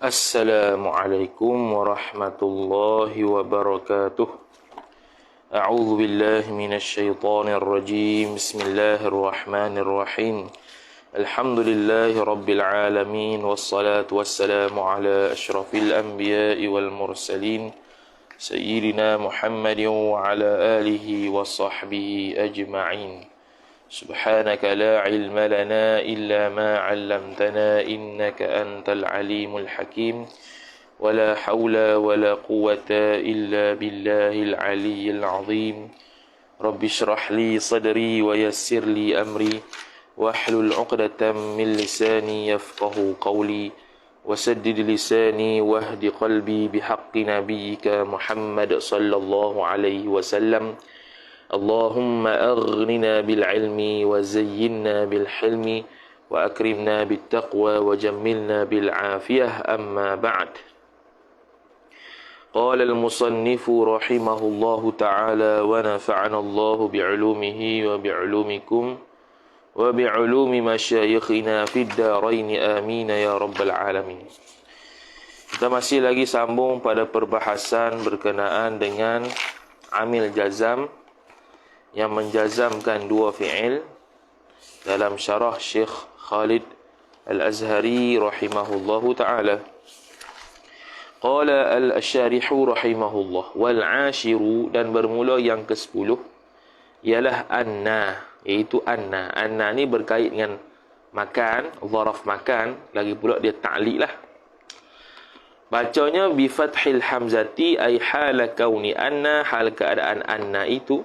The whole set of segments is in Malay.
Assalamualaikum warahmatullahi wabarakatuh. A'udzu billahi minasy syaithanir rajim. Bismillahirrahmanirrahim. Alhamdulillahi rabbil alamin wassalatu wassalamu ala asyrafil anbiya'i wal mursalin sayyidina Muhammadin wa ala alihi wa sahbihi ajma'in. سبحانك لا علم لنا إلا ما علمتنا إنك أنت العليم الحكيم ولا حول ولا قوة إلا بالله العلي العظيم رب اشرح لي صدري ويسر لي أمري واحلل عقدة من لساني يفقه قولي وسدد لساني واهد قلبي بحق نبيك محمد صلى الله عليه وسلم اللهم أغننا بالعلم وزينا بالحلم وأكرمنا بالتقوى وجملنا بالعافية أما بعد قال المصنف رحمه الله تعالى ونفعنا الله بعلومه وبعلومكم وبعلوم مشايخنا في الدارين آمين يا رب العالمين. Kita masih lagi sambung pada perbahasan berkenaan dengan amil jazam yang menjazamkan dua fi'il dalam syarah Syekh Khalid Al-Azhari rahimahullahu ta'ala. Qala al-syarihu rahimahullah wal ashiru, dan bermula yang ke-10 ialah anna, iaitu anna. Anna ni berkait dengan makan, zaraf makan, lagi pula dia ta'liq lah. Bacanya bi fathil hamzati ay hala kauni anna, hal keadaan anna itu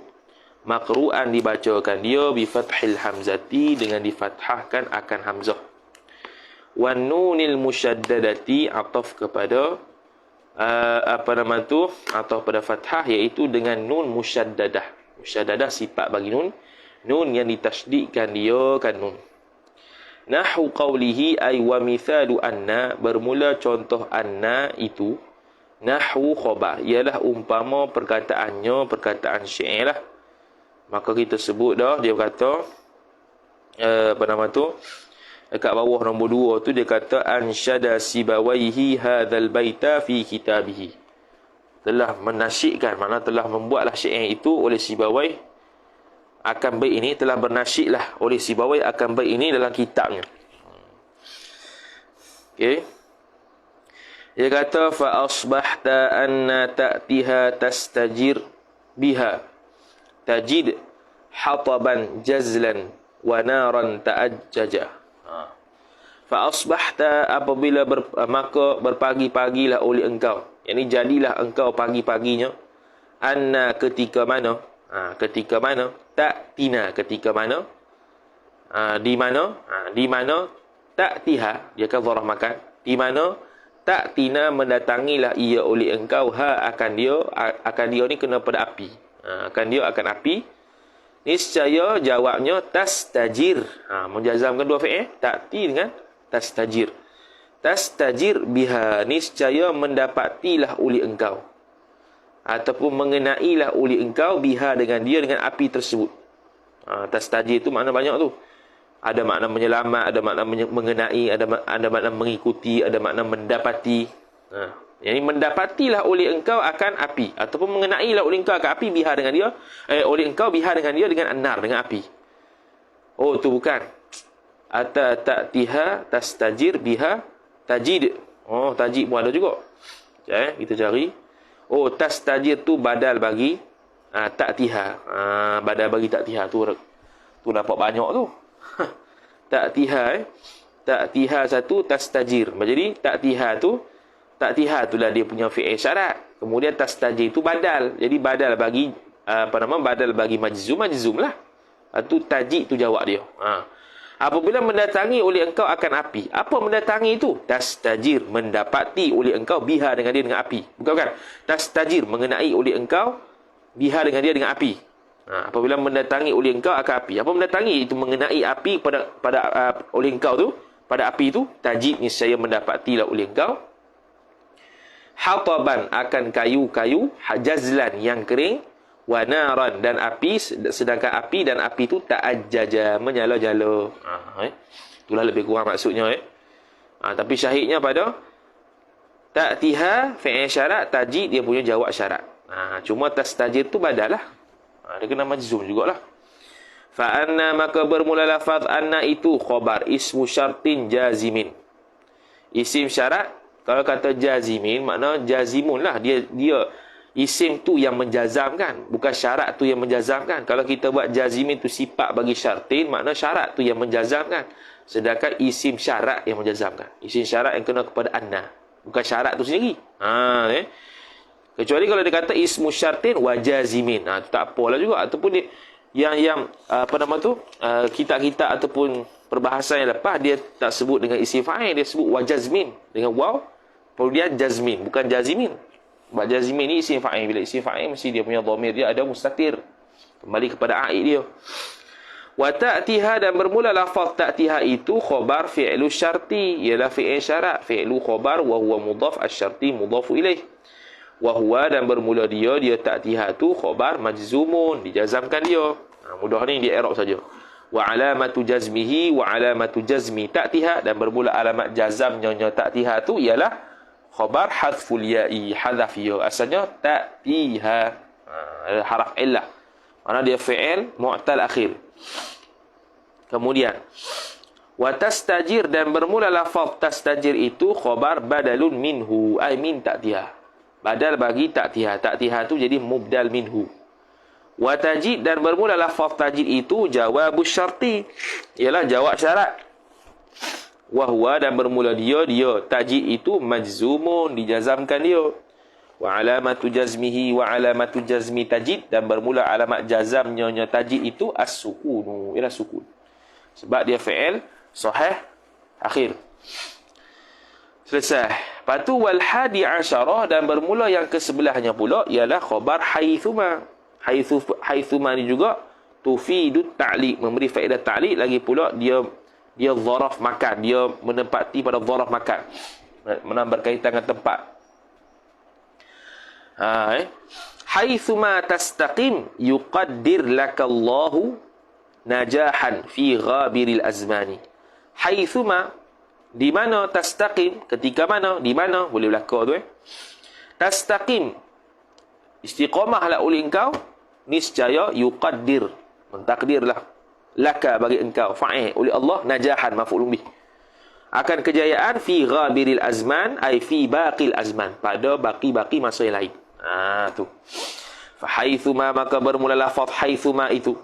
maqru'an, dibacakan dia bi fathil hamzati, dengan difathahkan akan hamzah. Wan nunil musyaddadati, ataf kepada ataf pada fathah, iaitu dengan nun musyaddadah. Musyaddadah sifat bagi nun, nun yang ditasydidkan dia kan nun. Nahwu qawlihi ay wa mithalu anna, bermula contoh anna itu nahwu khabar, ialah umpama perkataannya perkataan syair lah. Maka kita sebut dah, dia kata dekat bawah nombor 2 tu dia kata ansyada sibawaihi hadzal baita fi kitabihi, telah menasyidkan, makna telah membuatlah syair itu oleh Sibawai akan bait ini, telah bernasyidlah oleh Sibawai akan bait ini dalam kitabnya. Okey, dia kata fa asbahta anna ta'tiha tastajir biha tajid hataban jazlan wa naran ta'ajjaja. Fa asbahta, apabila maka berpagi-pagilah oleh engkau, yakni jadilah engkau pagi-paginya, anna ketika mana, ketika mana, ta'tina ketika mana, di mana, di mana ta'tiha, dia kan zarah makan, di mana ta'tina mendatangilah ia oleh engkau, akan dia ni kena pada api, akan dia akan api. Niscaya jawabnya tastajir, menjazamkan dua fi'il, ta'ti dengan tastajir. Tastajir biha, niscaya mendapatilah oleh engkau, ataupun mengenailah oleh engkau, biha dengan dia, dengan api tersebut. Tastajir tu makna banyak tu. Ada makna menyelamat, ada makna mengenai, ada makna mengikuti, ada makna mendapati. Yang mendapatilah oleh engkau akan api, ataupun mengenailah oleh engkau akan api, biha dengan dia, oleh engkau biha dengan dia, dengan annar, dengan api. Oh, tu bukan. Ata ta'tiha tastajir biha tajid. Oh, tajid pun ada juga. Kita cari. Oh, tastajir tu badal bagi ta'tiha. Badal bagi ta'tiha tu dapat banyak tu. Ta'tiha ta'tiha satu, tastajir. Jadi ta'tiha tu lah dia punya fi'il syarat. Kemudian tastajir tu badal. Jadi badal bagi badal bagi majzum lah. Tu tajid tu jawab dia. Apabila mendatangi oleh engkau akan api. Apa mendatangi itu? Tastajir, mendapati oleh engkau, biha dengan dia, dengan api. Bukan? Tastajir, mengenai oleh engkau, biha dengan dia, dengan api. Apabila mendatangi oleh engkau akan api. Apa mendatangi? Itu mengenai api pada oleh engkau tu, pada api tu. Tajid, niscaya mendapatilah oleh engkau. Hataban, akan kayu-kayu, jazlan, yang kering, wa naran, dan api, sedangkan api dan api itu ta'ajjaja, menyala-jala. Itulah lebih kurang maksudnya. Tapi syahidnya pada ta'tiha fi'il syarat, tajid dia punya jawab syarat. Cuma tastajir tu badal lah. Dia kena majzum jugalah. Fa anna, maka bermula lafaz anna itu khabar ismu syartin jazimin. Isim syarat, kalau kata jazimin, makna jazimun lah. Dia isim tu yang menjazamkan, bukan syarat tu yang menjazamkan. Kalau kita buat jazimin tu sifat bagi syartin, makna syarat tu yang menjazamkan. Sedangkan isim syarat yang menjazamkan. Isim syarat yang kena kepada anna, bukan syarat tu sendiri. Kecuali kalau dia kata ismu syartin wa jazimin. Tu tak apalah juga. Ataupun dia yang kitab-kitab ataupun perbahasan yang lepas dia tak sebut dengan isim fa'il, dia sebut wa jazmin dengan waw kemudian jazmin, bukan jazimin. Sebab jazmin ni isim fa'il. Bila isim fa'il mesti dia punya dhamir dia ada mustatir, kembali kepada aid dia. Wa ta'tiha, dan bermula lafaz ta'tiha itu khabar fi'lu syarti, ialah fi'il syarat. Fi'lu khabar wa huwa mudhaf, asy-syarti mudhafu ilaih. Wa huwa, dan bermula dia ta'tiha tu khabar majzumun, dijazamkan dia. Mudah ni dia i'rab saja. Wa alamatu jazmihi, wa alamatu jazmi ta'tiha, dan bermula alamat jazamnya ta'tiha tu ialah khabar hadful ya'i, hadaf ya. Asalnya ta'tiha, haraf illah, mana dia fi'il mu'tal akhir. Kemudian wa tastajir, dan bermula lafaz tastajir itu khabar badalun minhu, ay min ta'tiha, badal bagi ta'tiha. Ta'tiha tu jadi mubdal minhu. Wa tajid, dan bermula lafaz tajid itu jawabus syarti, ialah jawab syarat. Wa huwa, dan bermula dia tajid itu majzumun, dijazamkan dia. Wa alamatu jazmihi, wa alamatu jazmi tajid, dan bermula alamat jazamnya tajid itu as-sukunu, ialah sukun. Sebab dia fi'il sahih akhir. Selesai. Lepas tu wal hadi asyarah, dan bermula yang ke-11-nya pula ialah khabar haithuma. Haithuma ni juga tufidut ta'liq, memberi faedah ta'liq. Lagi pula dia zaraf makan, dia menempati pada zaraf makan, berkaitan dengan tempat. Haithuma tastaqim yuqaddir lakallahu najahan fi ghabiril azmani. Haithuma, di mana, tastaqim, ketika mana, di mana, boleh belaka tu Tastaqim, istiqamahlah oleh engkau, niscaya yuqaddir, mentakdirlah, laka bagi engkau, fa'il oleh Allah, najahan maf'ulun bih, akan kejayaan fi ghabiril azman, ay fi baqil azman, pada baki-baki masa yang lain. Tu. Fa haithuma, maka bermula lafaz haithuma itu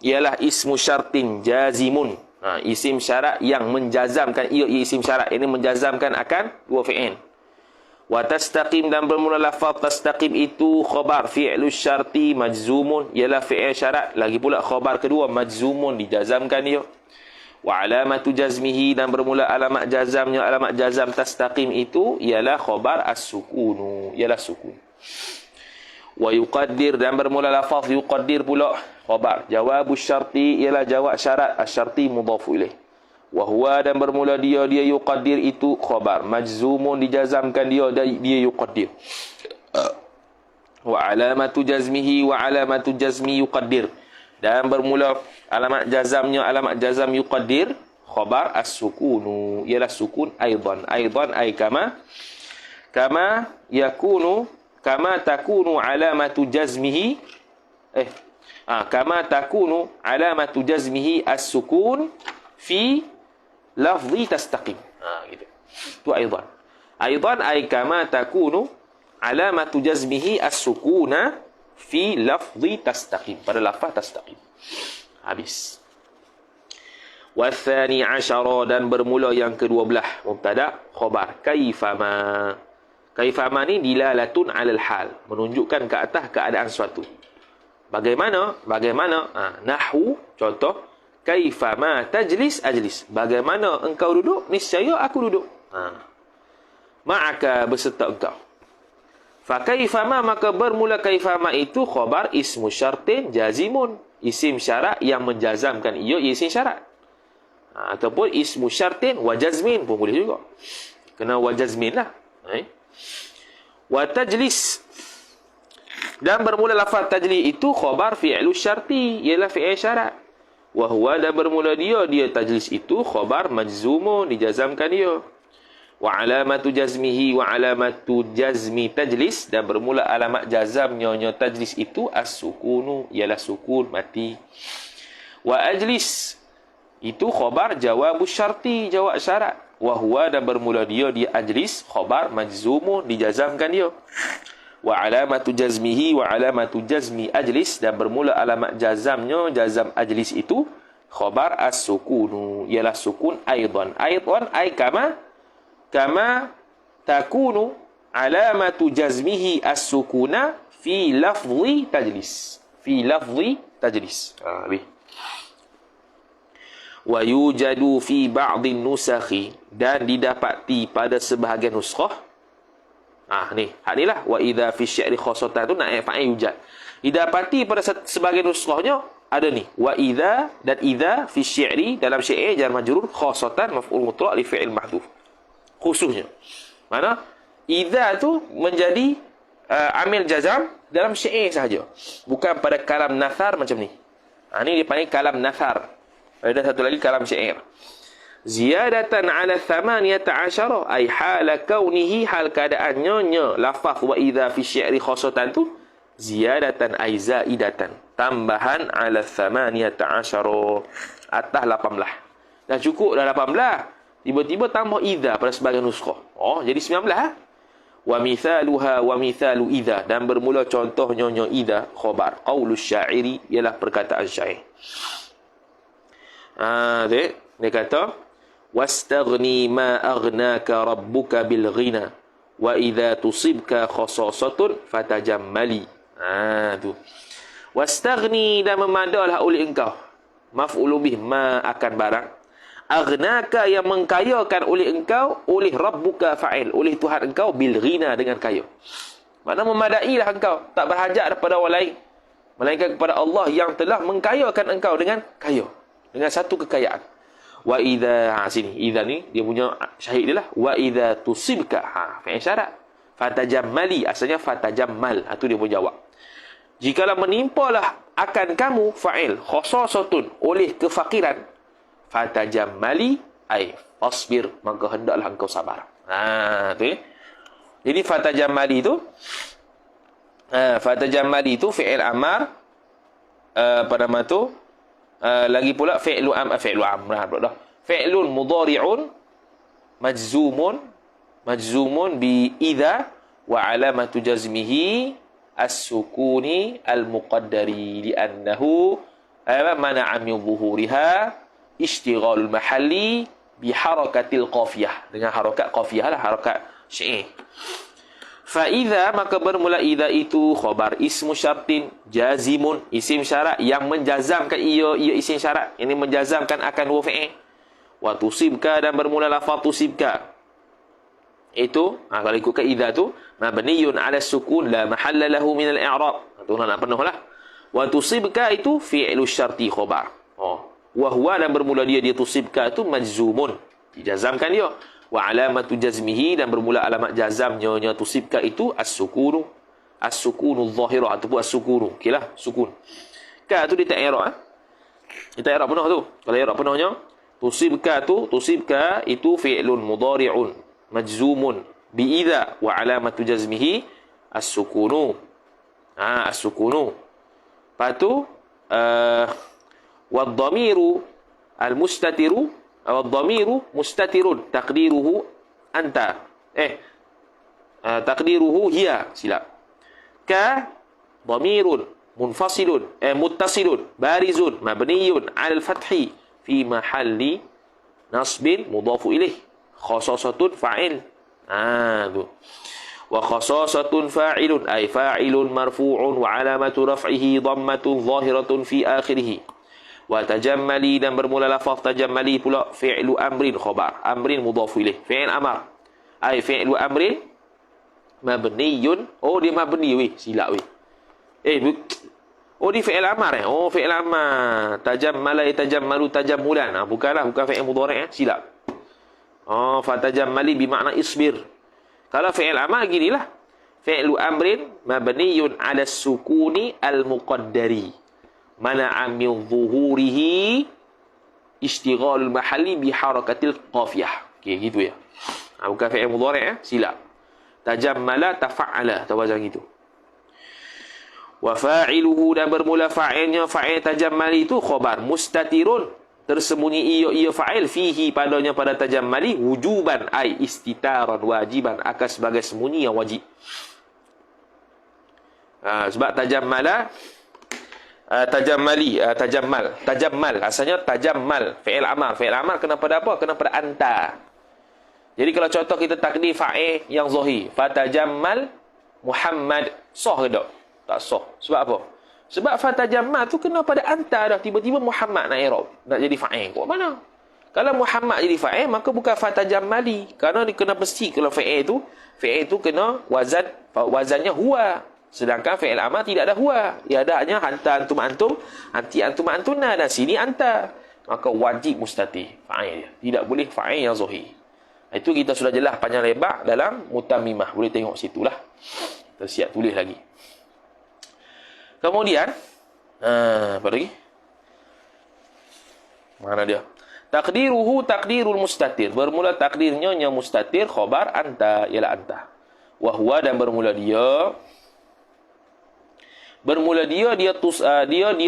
ialah ismu syartin jazimun. Isim syarat yang menjazamkan, ia isim syarat ini menjazamkan akan dua fi'il. Wa tastaqim, dan bermula lafaz tastaqim itu khabar fi'lu syarti majzumun, ialah fi'il syarat. Lagi pula khabar kedua majzumun, dijazamkan dia. Wa alamatu jazmihi, dan bermula alamat jazamnya, alamat jazam tastaqim itu ialah khabar as-sukunu, ialah sukun. Wa yuqaddir, dan bermula lafaz yuqaddir pula khabar jawabus syarti, ialah jawab syarat, asy-syarti mudhafu ilaih. Wa huwa, dan bermula dia yuqaddir itu khabar majzumun, dijazamkan dia yuqaddir. Wa alamatu jazmihi, wa alamatu jazmi yuqaddir, dan bermula alamat jazamnya, alamat jazam yuqaddir khabar as-sukunu, ialah sukun aidan. Aidan ay kama yakunu, kama takunu alamatu jazmihi kama takunu alamatu jazmihi as-sukun fi lafzi tastaqim. Gitu. Tu aidan. Aidan ay kama takunu alamatu jazmihi as-sukuna fi lafzi tastaqim, pada lafaz tastaqim. Habis. Wa tsani asyara, dan bermula yang ke-12 mubtada khabar kaifama. Kaifama ni dilalatun alal hal, menunjukkan ke atas keadaan suatu. Bagaimana? Nahwu, contoh, kaifama tajlis ajlis, bagaimana engkau duduk, niscaya aku duduk. Ma'aka, beserta engkau. Fa kaifama, maka bermula kaifama itu khabar ismu syartin jazimun, isim syarat yang menjazamkan ia isim syarat. Ataupun ismu syartin wa jazmin pun boleh juga. Kena wa jazmin lah. Wa tajlis, dan bermula lafaz tajlis itu khabar fi'lu syarti, ialah fi'il syarat. Wa huwa, dan bermula dia tajlis itu khabar majzumun, dijazamkan dia. Wa alamatu jazmihi wa alamatu jazmi tajlis, dan bermula alamat jazam nyonya tajlis itu as-sukunu, ialah sukun mati. Wa ajlis itu khabar jawab syarti, jawab syarat. Wa huwa, dan bermula dia ajlis khabar majzumun, dijazamkan dia. Wa alamatu jazmihi wa alamatu jazmi ajlis, dan bermula alamat jazamnya jazam ajlis itu khabar as-sukunu, ialah sukun aidan. Aidan ay kama takunu alamatu jazmihi as-sukuna fi lafzi tajlis. Fi lafzi tajlis. Habis. Wa yujadu fi ba'dhin nusakhi, dan didapati pada sebahagian nuskhah. Ni, hak ni lah. Wa idza fi syi'ri khassatan tu nak fa'il yujad. Didapati pada sebahagian nuskhahnya ada ni. Wa idza, dan idza fi syi'ri, dalam syair jar majrur khassatan maf'ul mutlaq li fi'il mahdhuf. Khususnya. Mana? Idza tu menjadi amil jazam dalam syair sahaja. Bukan pada kalam nathar macam ni. Ni dipanggil kalam nathar. Ada satu lagi kalam syair. Ziyadatan ala 18 ay hala kaunihi, hal keadaannya lafaz wa idza fi syi'ri khassatan tu ziyadatan ay zaidatan, tambahan ala 18 atas 18. Dah cukup dah 18. Tiba-tiba tambah idza pada sebagian nuskhah. Jadi 19 Wa mithaluha wa mithalu idza, dan bermula contohnya idza khabar qaulus syairi, ialah perkataan syair. Dia kata wastaghni ma aghnaka rabbuka bil ghina wa idza tusibka khasasatun fatajammali. Tu. Wastaghni, dan memadalah oleh engkau. Maf'ul bih ma akan barang. Aghnaka, yang mengkayakan oleh engkau, oleh rabbuka fa'il, oleh Tuhan engkau, bil ghina, dengan kaya. Maknanya memadailah engkau, tak berhajat daripada orang lain, melainkan kepada Allah yang telah mengkayakan engkau dengan kaya, dengan satu kekayaan. Wa idza, sini idza ni dia punya syahid dia lah. Wa idza tusibka, fi'il syarat. Fatajammali, asalnya fatajammal, itu dia pun jawab. Jikalau menimpalah akan kamu fa'il khasasatun, oleh kefakiran, fatajammali ay fasbir, maka hendaklah engkau sabar. Tu. Jadi fatajammali itu fi'il amar, pada nama tu lagi pula fi'lu amr dah. Fi'lun mudhari'un majzumun bi idza wa alamatu jazmihi as-sukuni al-muqaddari li'annahu mana'a min zuhuriha ishtighalul mahalli bi harakatil qafiyah, dengan harakat qafiyah lah, harakat syair. Fa idza, maka bermula idza itu khabar ismu syartin jazimun, isim syarat yang menjazamkan ia isim syarat, ini menjazamkan akan dua fi'il. Wa tusibka, dan bermula lafaz tusibka itu kalau ikutkan idza tu mabniyun ala sukun la mahalla lahu min al-i'rab. Tu nak penuh lah. Wa tusibka itu fi'lu syarti khabar. Wa huwa, dan bermula dia tusibka itu majzumun, dijazamkan dia. Wa alamatu jazmihi, dan bermula alamat jazamnya tusibka itu as-sukunu adh-dhahirah ataupun as-sukunu. Okeylah, sukun. Ka tu dia tak i'rab. Dia tak i'rab penuh tu. Kalau i'rab penuhnya tusibka itu fi'lun mudhari'un majzumun bi idza wa alamatu jazmihi as-sukunu. As-sukunu. Patu wad-dhamiru al-mustatiru, wad-dhamiru mustatirun taqdiruhu anta. Taqdiruhu hiya, silap. Ka dhamirun munfasilun muttasilun barizun mabniyun 'ala al-fathi fi mahalli nasbin mudhafu ilaih. Khasasatun fa'il. Tu. Wa khasasatun fa'ilun ay fa'ilun marfu'un wa 'alamatu raf'ihi dhammatun zahiratun fi akhirih. Wa tajammali, dan bermula lafaz tajammali pula fi'lu amrin khabar, amrin mudhafu ilaih, fi'il amar ay fi'lu amrin mabniyun. Dia mabni silap dia fi'il amar fi'il amar. Tajammala yatajammalu tajammulan, bukan fi'il mudhari' silap. Fatajammali bimakna isbir. Kalau fi'il amar ginilah, fi'lu amrin mabniyun 'ala sukuni al-muqaddari mana'a min zuhurihi ishtighalul mahalli bi harakatil qafiyah. Gitu ya. Bukan fi'il mudhari', silap. Tajammala tafa'ala, atau wazan gitu. Wa fa'iluhu, dan bermula fa'ilnya, fa'il tajammali itu khabar mustatirun, tersembunyi ia fa'il fihi padanya pada tajammali wujuban ai istitaran, wajiban akan sebagai sembunyi yang wajib. Sebab tajammala tajammal asalnya tajammal, fi'il amal kena pada apa? Kena pada anta. Jadi kalau contoh kita takdir fa'il yang zahir, fatajammal Muhammad, sah ke tak? Tak sah. Sebab apa? Sebab fatajammal tu kena pada anta dah. Tiba-tiba Muhammad nak i'rab, nak jadi fa'il. Kok mana? Kalau Muhammad jadi fa'il, maka bukan fatajammali. Kerana dia kena mesti kalau fi'il tu kena wazannya huwa. Sedangkan fi'il amal tidak ada huwa. Ia ada hanya anta antum antum, anti antum antuna, dan sini anta. Maka wajib mustatir fa'il dia. Tidak boleh fa'il yang zahir. Itu kita sudah jelas panjang lebar dalam mutammimah. Boleh tengok situlah. Kita siap tulis lagi. Kemudian, apa lagi? Mana dia? Takdiruhu takdirul mustatir. Bermula takdirnya yang mustatir, khabar anta, ialah anta. Wahwa, dan bermula dia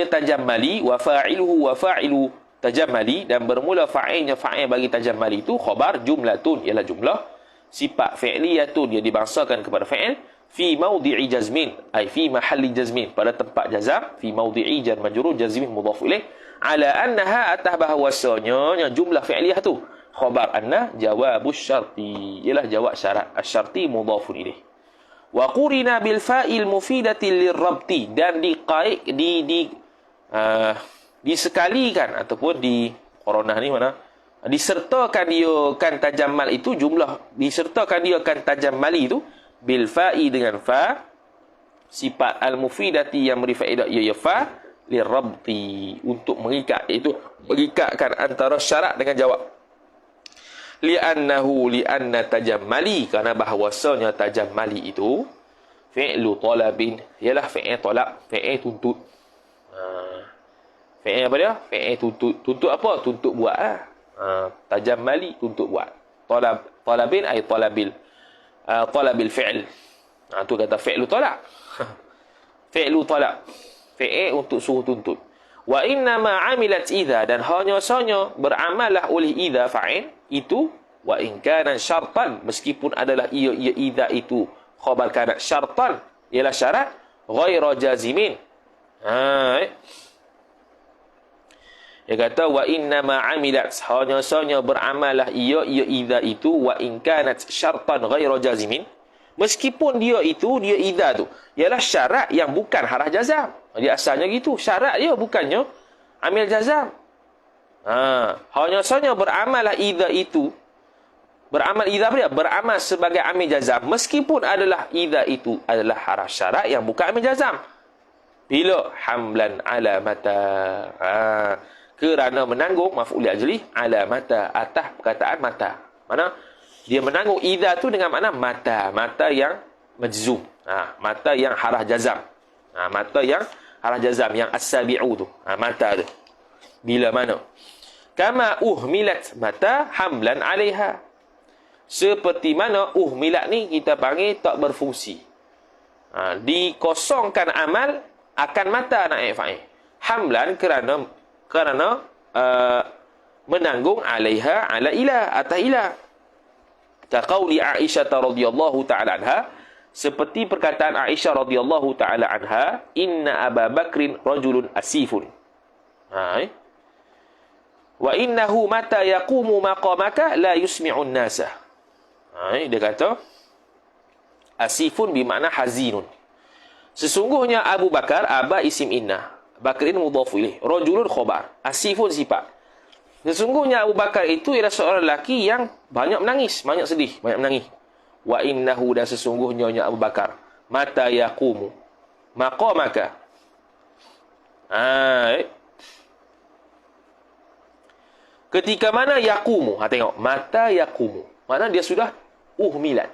tajammali, wa fa'iluhu wa fa'ilu tajammali, dan bermula fa'ilnya fa'il bagi tajammali itu khabar jumlatun, ialah jumlah sifat fi'liyatun, dia dibangsakan kepada fa'il fi mawdi'i jazmin, ay fi mahalli jazmin, pada tempat jazam, fi mawdi'i jar majrur jazmin mudhaf ilaih, ala annaha, atas bahawasanya jumlah fi'liyah tu khabar anna jawabus syarti, ialah jawab syarat, asyarti mudhafun ilaih. Wa qurina bil fa'il mufidati lirrabti, dan disekalikan ataupun di koronah ni mana disertakan dia kan tajammal itu, jumlah disertakan dia kan tajammali itu bil fa'i, dengan fa, sifat al mufidati yang beri faedah ia fa lirrabti, untuk mengikat, iaitu mengikatkan antara syarat dengan jawab. Li'anna tajammali, kerana bahawasanya tajammali itu fi'lu talabin, ialah fi'il talab, fi'il tuntut. Fi'il apa dia? Fi'il tuntut. Tuntut apa? Tuntut buat. Tajammali, tuntut buat. Talabin ay talabil fi'l. Tu kata fi'lu talab. Fi'lu talab. Fi'il untuk suruh tuntut. Wa inna ma amilat idha, dan hanya sahaja beramallah oleh idha fa'il itu, wa in kana syartan, meskipun adalah ia idha itu khabar kana syartan, ialah syarat ghaira jazimin. Dia kata wa inna ma amilat, hanya sahaja beramallah ia idha itu, wa in kanat syartan ghaira jazimin, meskipun dia idha tu ialah syarat yang bukan harah jazam. Dia asalnya gitu, syarat dia bukannya amil jazam. Hanya sahaja beramallah idha itu, beramal idha apa dia? Beramal sebagai amil jazam, meskipun adalah idha itu adalah harah syarat yang bukan amil jazam. Bila? Hamlan ala mata. Kerana menanggung maf'ul ajli ala mata, atas perkataan mata. Mana? Dia menanggung idha tu dengan makna mata. Mata yang majzum. Mata yang harah jazam. Mata yang harah jazam, yang as-sabi'u tu. Mata tu. Bila mana? Kama uhmilat mata hamlan alaiha. Seperti mana uhmilat ni kita panggil tak berfungsi. Dikosongkan amal akan mata naik fa'il. Hamlan kerana menanggung alaiha ala ilah, atas ilah. Kaqauli Aisyah radhiyallahu ta'ala anha, seperti perkataan Aisyah radhiyallahu ta'ala anha, inna Aba Bakrin rajulun asifun. Wa innahu mata yaqumu maqamaka la yusmi'un nasa. Dia kata asifun bermakna hazinun. Sesungguhnya Abu Bakar, Aba isim inna, Bakrin mudhaf ilaih, rajulun khabar, asifun sifat. Sesungguhnya Abu Bakar itu ialah seorang lelaki yang banyak menangis, banyak sedih, banyak menangis. Wa innahu, dan sesungguhnya Abu Bakar, mata yaqumu maqamaka. Ketika mana yaqumu, tengok, mata yaqumu, makna dia sudah uhmilat.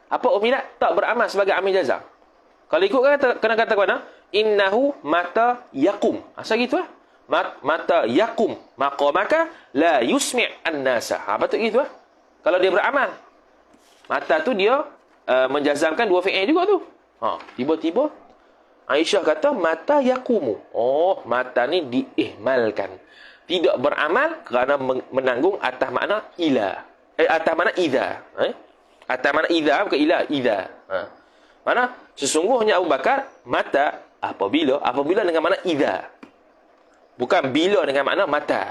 Apa uhmilat? Tak beramal sebagai amil jazam. Kalau ikut kena kata mana? Innahu mata yaqum. Asal gitu lah. Mata yaqum maqamaka la yusmi' an-nasa. Patut gitu lah. Kalau dia beramal. Mata tu dia menjazamkan dua fi'il juga tu. Tiba-tiba Aisyah kata mata yakumu. Oh, mata ni diihmalkan. Tidak beramal kerana menanggung atas makna ila. Atas makna idza. Atas makna idza bukan ila, idza. Mana sesungguhnya Abu Bakar mata apabila dengan makna idza. Bukan bila dengan makna mata.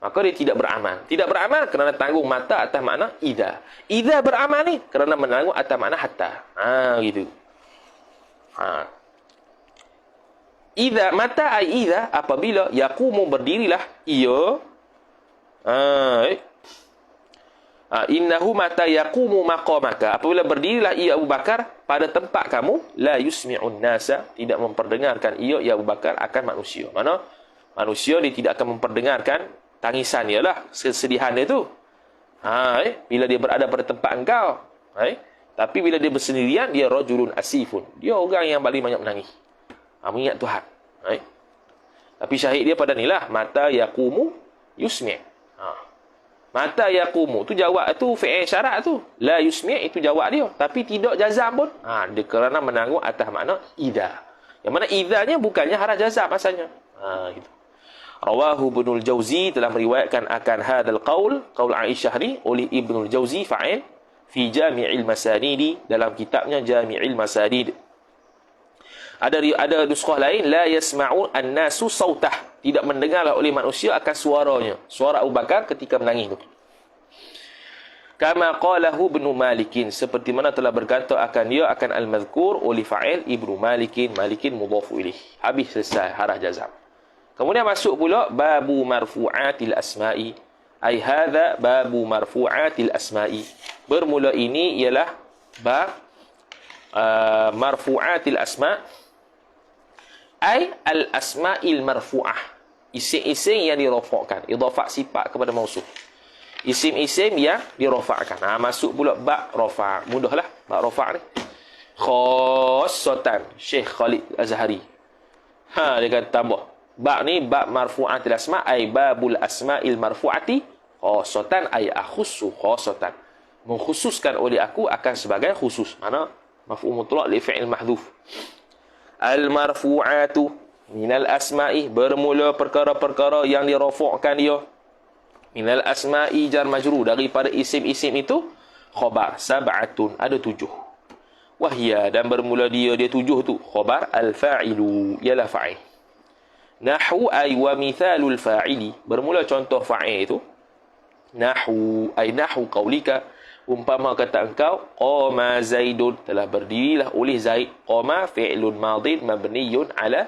Maka dia tidak beramal. Tidak beramal kerana tanggung mata atas makna idza. Idza beramal ni kerana menanggung atas makna hatta. Gitu. Idza mata ai idza apabila yaqumu berdirilah ia. Innahu mata yaqumu maqamaka apabila berdirilah ia Abu Bakar pada tempat kamu la yusmi'un nasa tidak memperdengarkan ia ya Abu Bakar akan manusia. Mana manusia dia tidak akan memperdengarkan tangisan dia lah, kesedihan dia tu. Bila dia berada pada tempat engkau. Tapi bila dia bersendirian dia rajulun asifun. Dia orang yang paling banyak menangis. Mengingat Tuhan. Tapi syahid dia pada ni lah mata yaqumu yusmi'. Mata yaqumu tu jawab tu fi'il syarat tu. La yusmi' itu jawab dia. Tapi tidak jazam pun. Dia kerana menanggung atas makna idza. Yang mana idzanya bukannya haraf jazam asalnya. Gitu. Rawahu Ibnul Jauzi telah meriwayatkan akan hadzal qaul Aisyah ni oleh Ibnul Jauzi fa'il fi Jami'il Masanidi dalam kitabnya Jami'il Masanid. Ada nuskhah lain la yasma'u an-nasu sautah. Tidak mendengarlah oleh manusia akan suaranya. Suara Abu Bakar ketika menangis itu. Kama qalahu Ibnu Malikin. Seperti mana telah berkata akan dia akan al-mazkur oleh fa'il Ibnu Malikin. Malikin mudhafu ilaih. Habis selesai harah jazam. Kemudian masuk pula babu marfu'atil asma'i. Ai hadza babu marfu'atil asma'i. Bermula ini ialah bab marfu'atil asma'. Ai al-asma'il marfu'ah. Isim-isim yang dirafa'kan. Idhafah sifat kepada mausuf. Isim-isim yang dirafa'kan. Masuk pula bab rafa'. Mudahlah bab rafa' ni. Khassatan Syekh Khalid Azhari. Dia kata tambah. Bab ni bab marfu'atil asma' ai babul asma'il marfu'ati khassatan ai akhussu khassatan. Mengkhususkan oleh aku akan sebagai khusus. Mana maf'ul mutlaq li fi'il mahdhuf. Al-marfu'atu minal asma'i bermula perkara-perkara yang dirafa'kan dia. Minal asma'i jar majrur daripada isim-isim itu khabar sab'atun ada 7. Wahya dan bermula dia 7 tu khabar al-fa'ilu ialah fa'il. Nahwu ay wa mithalul fa'ili bermula contoh fa'il itu. Nahwu ay nahwu qaulika umpama kata engkau qama zaidun telah berdirilah oleh zaid. Qama fi'lun madin mabniyun ala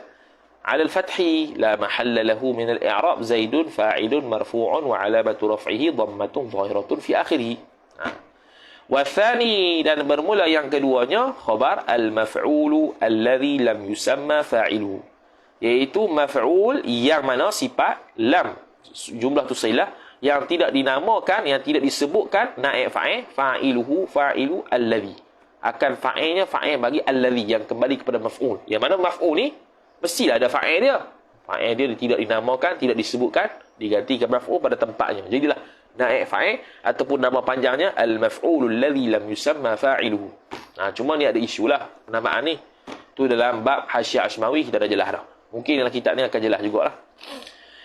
al-fathi la mahalla lahu min al-i'rab zaidun fa'ilun marfu'un wa alamatu raf'ihi dhammatun zahiratun fi akhirih. Wa thani dan bermula yang keduanya khabar al-maf'ulu alladhi lam yusamma fa'iluhu iaitu maf'ul yang mana sifat lam jumlah tu silah yang tidak dinamakan, yang tidak disebutkan naib fa'il, fa'iluhu, fa'ilu, alladhi. Akan fa'ilnya fa'il bagi alladhi yang kembali kepada maf'ul. Yang mana maf'ul ni mestilah ada fa'il dia. Fa'il dia tidak dinamakan, tidak disebutkan, digantikan maf'ul pada tempatnya. Jadilah naib fa'il ataupun nama panjangnya al-maf'ulul ladzi lam yusamma fa'iluhu. Cuma ni ada isu lah penamaan ni. Tu dalam bab Hasyiah Ashmawi kita dah jelas dah. Mungkin dalam kitab ni akan jelas jugalah.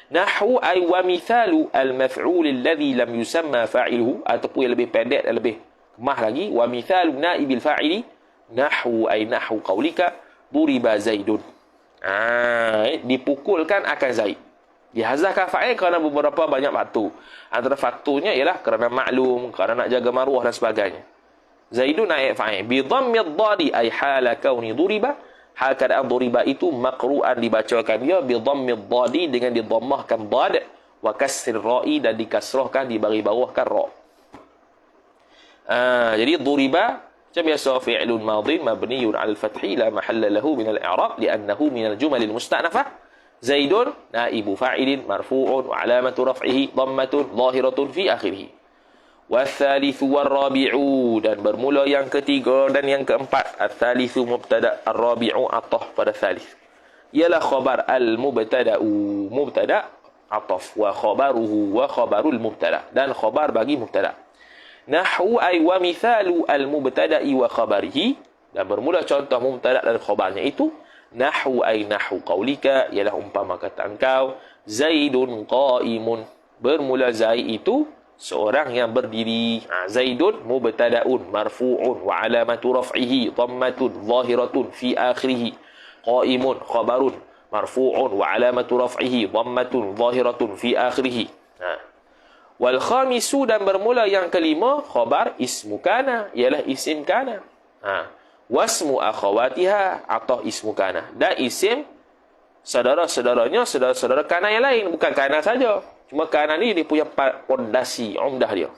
Nahwu ay wa mithalu al-maf'ul alladhi lam yusamma fa'iluhu ataupun yang lebih pendek dan lebih kemah lagi wa mithalu naibil fa'ili nahwu ay nahwu qaulika duriba zaidun. Dipukulkan akan zaid. Dihazahkan fa'il kerana beberapa banyak faktor. Antara faktornya ialah kerana maklum, kerana nak jaga maruah dan sebagainya. Zaidun naib fa'il bi dhammid dhadi ay hala kauni duriba. Hal keadaan duriba itu maqru'an dibacakan dia bi dhammid dhadi dengan didhammahkan dhad wa kasr ra'i dan dikasrahkan dibagi bawahkan ra. Jadi duriba macam biasa fi'lun madhi mabniun 'ala al-fathi la mahalla lahu min al-i'rab li'annahu min al-jumal al-musta'nafah. Zaidun naibu fa'ilin marfu'un wa 'alamatu raf'ihi dhammatun zahiratun fi akhirih. Wathalithu warrabi'u dan bermula yang ketiga dan yang keempat. Athalithu mubtada' arrabi'u ataf pada thalith. Ialah khabar al-mubtada'u mubtada' ataf wa khabaruhu wa khabarul mubtada' dan khabar bagi mubtada'. Nahwu ay wa mithalu al-mubtada'i wa khabarihi. Dan bermula contoh mubtada' dan khabarnya itu. Nahwu ay nahwu qaulika, ialah umpama kata engkau. Zaidun qa'imun. Bermula Zaid itu seorang yang berdiri. Zaidun mubtada'un marfu'un wa alamatu raf'ihi dhammatun zahiratun fi akhirih. Qa'imun khabarun marfu'un wa alamatu raf'ihi dhammatun zahiratun fi akhirih. Wal khamisu, dan bermula yang kelima khabar ismu kana, ialah isim kana. Wasmu akhawatiha atau ismu kana, dan isim saudara-saudaranya, saudara-saudara kana yang lain, bukan kana saja. Cuma kana ni dia punya pondasi umdah dia.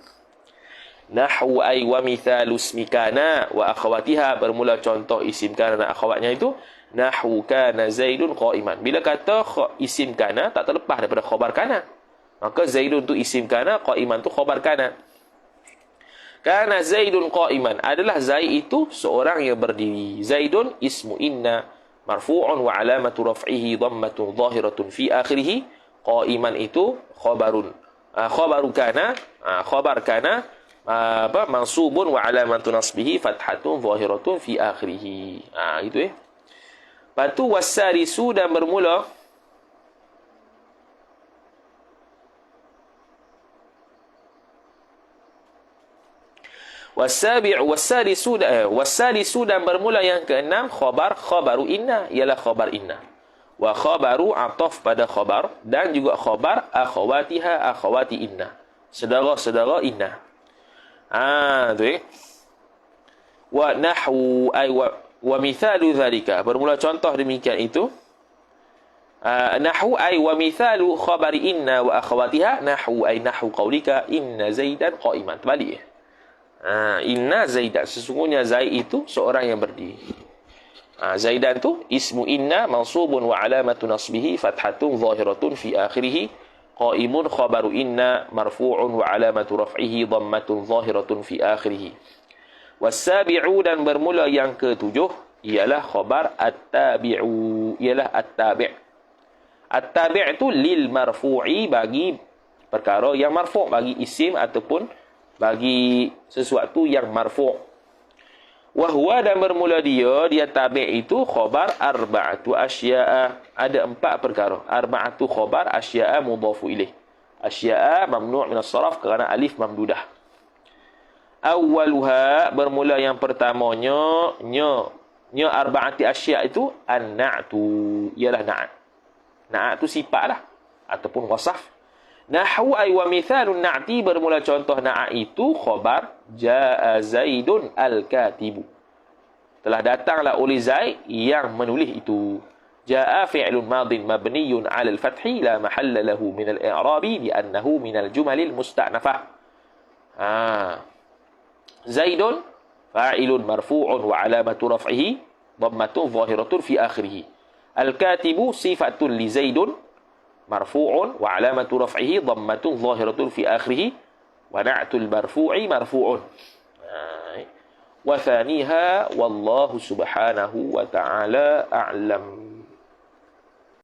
Nahwu ay wa mithalu ismi kana wa akhawatiha, bermula contoh isim kana dan akhawatnya itu. Nahwu kana Zaidun qa'iman. Bila kata isim kana, tak terlepas daripada khabar kana. Maka Zaidun tu isim kana, qa'iman tu khabar kana. Kana Zaidun qa'iman, adalah Zaid itu seorang yang berdiri. Zaidun ismu inna marfu'un wa alamatu raf'ihi dhammatun zahiratun fi akhirih. Qa'iman itu khabarun. Khabaru kana, khabar kana mansubun wa alamatu nasbihi fathatun zahiratun fi akhirih. Gitu Lepas tu wasarisu, dan bermula wasarisu, dan bermula yang keenam khabaru inna, ialah khabar inna. Wa khabaru ataf pada khabar, dan juga khabar akhawatiha akhawati inna, saudara-saudara inna. Tu wa nahwu ay wa mithalu dhalika, bermula contoh demikian itu. Nahwu ay wa mithalu khabari inna wa akhawatiha. Nahwu ay nahwu qaulika inna Zaidan qa'iman. Terbalik. Inna Zaidan, sesungguhnya Zaid itu seorang yang berdiri. Zaidan tu ismu inna mansubun wa alamatu nasbihi fathatun zahiratun fi akhirih. Qa'imun khabaru inna marfu'un wa alamatu raf'ihi dhammatun zahiratun fi akhirih. Wasabi'u, dan bermula yang ketujuh ialah khabar at-tabi'u, ialah at-tabi'. At-tabi' itu lil marfu'i, bagi perkara yang marfu', bagi isim ataupun bagi sesuatu yang marfu'. Wahwa, dan bermula dia tabi' itu khabar arba'atu asya'a, ada 4 perkara. Arba'atu khabar asya'a mudhafu ilaih. Asya'a mamnu' min as-sarf kerana alif mamdudah. Awwaluha, bermula yang pertamanya nya arba'ati asya' itu an-na'tu, ialah na'at. Na'at tu sifat lah ataupun wasaf. Nahwu ay wa mithalun na'ti, bermula contoh na'at itu khabar jaa Zaidun al-katibu, telah datanglah oleh Zaid yang menulis itu. Jaa fi'lun madin mabniyun 'ala al-fathi la mahalla lahu min al-i'rabi li'annahu min al-jumal al-musta'nafah. Zaidun fa'ilun marfu'un wa 'alamatu raf'ihi dhammatun zahiratun fi akhirih. Al-katibu sifatun li Zaidun marfu'un wa 'alamatu raf'ihi dhammatun zahiratun fi akhirih wa na'tul marfu'i marfu'un. Wa thaniha wallahu subhanahu wa ta'ala a'lam.